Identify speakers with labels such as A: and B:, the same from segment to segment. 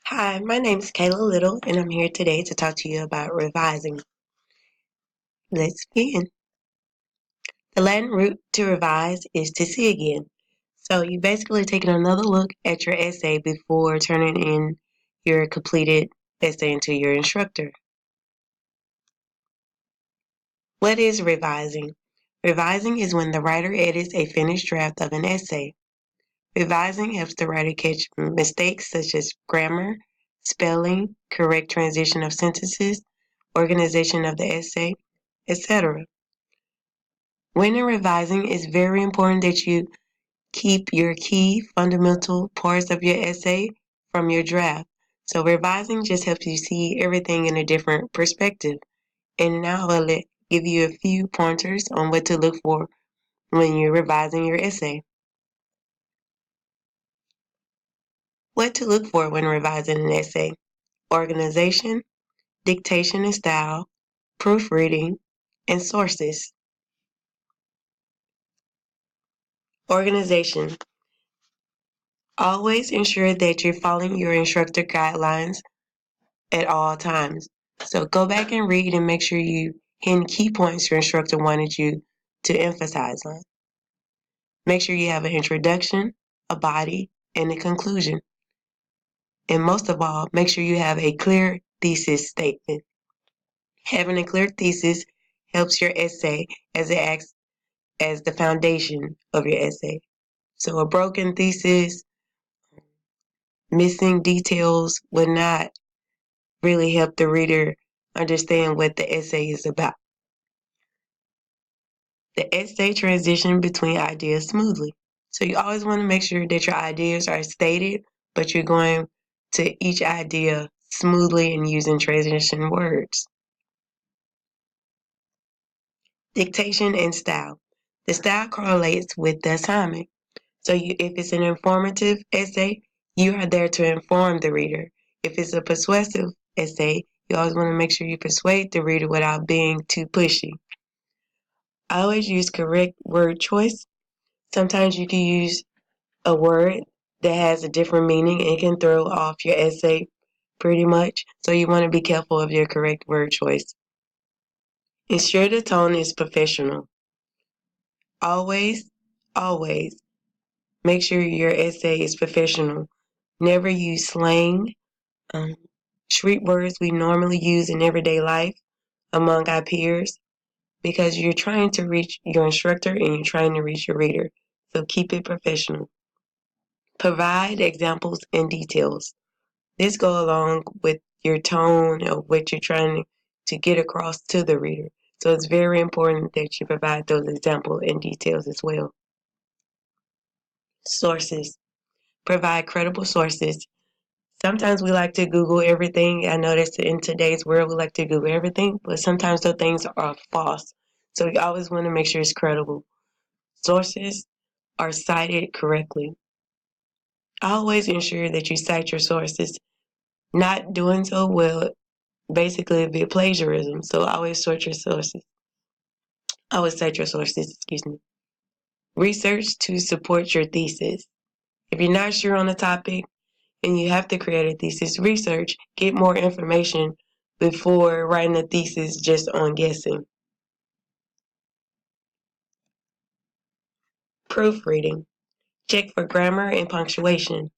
A: Hi, my name is Kayla Little, and I'm here today to talk to you about revising. Let's begin. The Latin root to revise is to see again. So you basically taking another look at your essay before turning in your completed essay into your instructor. What is revising? Revising is when the writer edits a finished draft of an essay. Revising helps the writer catch mistakes such as grammar, spelling, correct transition of sentences, organization of the essay, etc. When revising, it's very important that you keep your key fundamental parts of your essay from your draft. So revising just helps you see everything in a different perspective. And now I'll give you a few pointers on what to look for when you're revising your essay. What to look for when revising an essay: organization, dictation and style, proofreading, and sources. Organization. Always ensure that you're following your instructor guidelines at all times. So go back and read and make sure you hit key points your instructor wanted you to emphasize on. Make sure you have an introduction, a body, and a conclusion. And most of all, make sure you have a clear thesis statement. Having a clear thesis helps your essay as it acts as the foundation of your essay. So a broken thesis, missing details would not really help the reader understand what the essay is about. The essay transition between ideas smoothly. So you always want to make sure that your ideas are stated, but you're going to each idea smoothly and using transition words. Dictation and style. The style correlates with the assignment. So if it's an informative essay, you are there to inform the reader. If it's a persuasive essay, you always want to make sure you persuade the reader without being too pushy. I always use correct word choice. Sometimes you can use a word that has a different meaning and it can throw off your essay pretty much. So you want to be careful of your correct word choice. Ensure the tone is professional. Always, always make sure your essay is professional. Never use slang, street words we normally use in everyday life among our peers, because you're trying to reach your instructor and you're trying to reach your reader. So keep it professional. Provide examples and details. This go along with your tone of what you're trying to get across to the reader. So it's very important that you provide those examples and details as well. Sources. Provide credible sources. Sometimes we like to Google everything. I notice in today's world we like to Google everything, but sometimes those things are false. So you always want to make sure it's credible. Sources are cited correctly. Always ensure that you cite your sources. Not doing so will basically be plagiarism. So always sort your sources. Always cite your sources, excuse me. Research to support your thesis. If you're not sure on a topic and you have to create a thesis, research, get more information before writing a thesis just on guessing. Proofreading. Check for grammar and punctuation.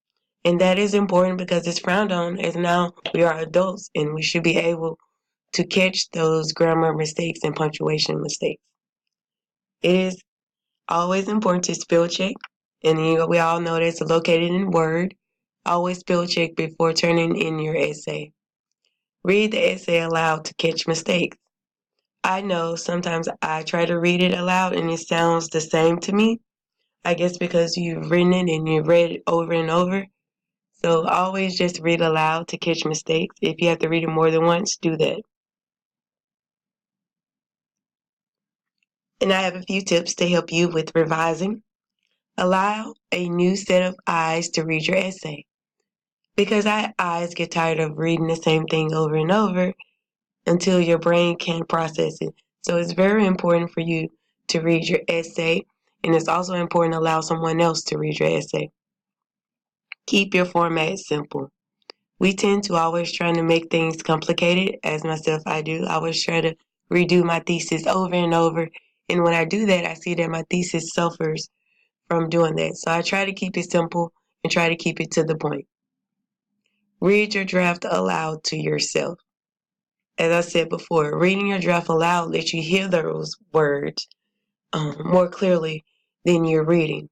A: And that is important because it's frowned on, as now we are adults and we should be able to catch those grammar mistakes and punctuation mistakes. It is always important to spell check, and we all know that's located in Word. Always spell check before turning in your essay. Read the essay aloud to catch mistakes. I know sometimes I try to read it aloud and it sounds the same to me. I guess because you've written it and you've read it over and over. So always just read aloud to catch mistakes. If you have to read it more than once, do that. And I have a few tips to help you with revising. Allow a new set of eyes to read your essay. Because our eyes get tired of reading the same thing over and over until your brain can't process it. So it's very important for you to read your essay, and it's also important to allow someone else to read your essay. Keep your format simple. We tend to always trying to make things complicated, as myself I do. I always try to redo my thesis over and over. And when I do that, I see that my thesis suffers from doing that. So I try to keep it simple and try to keep it to the point. Read your draft aloud to yourself. As I said before, reading your draft aloud lets you hear those words more clearly than you're reading.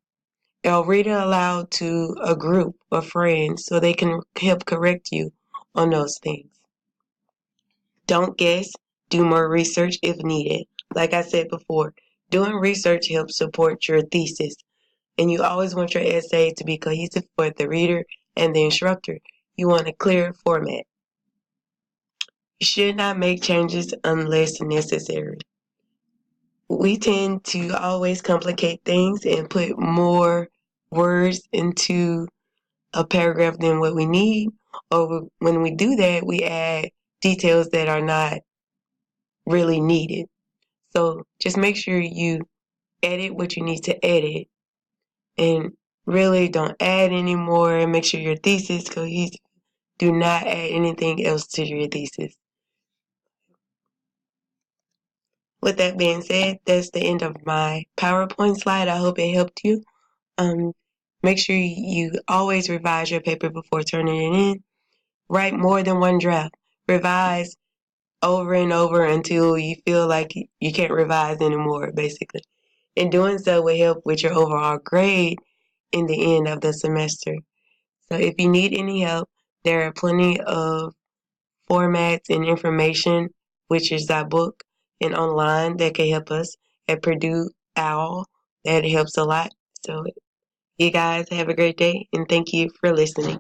A: I'll read it aloud to a group of friends so they can help correct you on those things. Don't guess, do more research if needed. Like I said before, doing research helps support your thesis, and you always want your essay to be cohesive for the reader and the instructor. You want a clear format. You should not make changes unless necessary. We tend to always complicate things and put more words into a paragraph than what we need, or when we do that, we add details that are not really needed. So just make sure you edit what you need to edit and really don't add any more, and make sure your thesis cohesive. Do not add anything else to your thesis. With that being said, that's the end of my PowerPoint slide. I hope it helped you. Make sure you always revise your paper before turning it in. Write more than one draft. Revise over and over until you feel like you can't revise anymore, basically. And doing so will help with your overall grade in the end of the semester. So if you need any help, there are plenty of formats and information, which is our book and online, that can help us at Purdue OWL. That helps a lot. So you guys have a great day, and thank you for listening.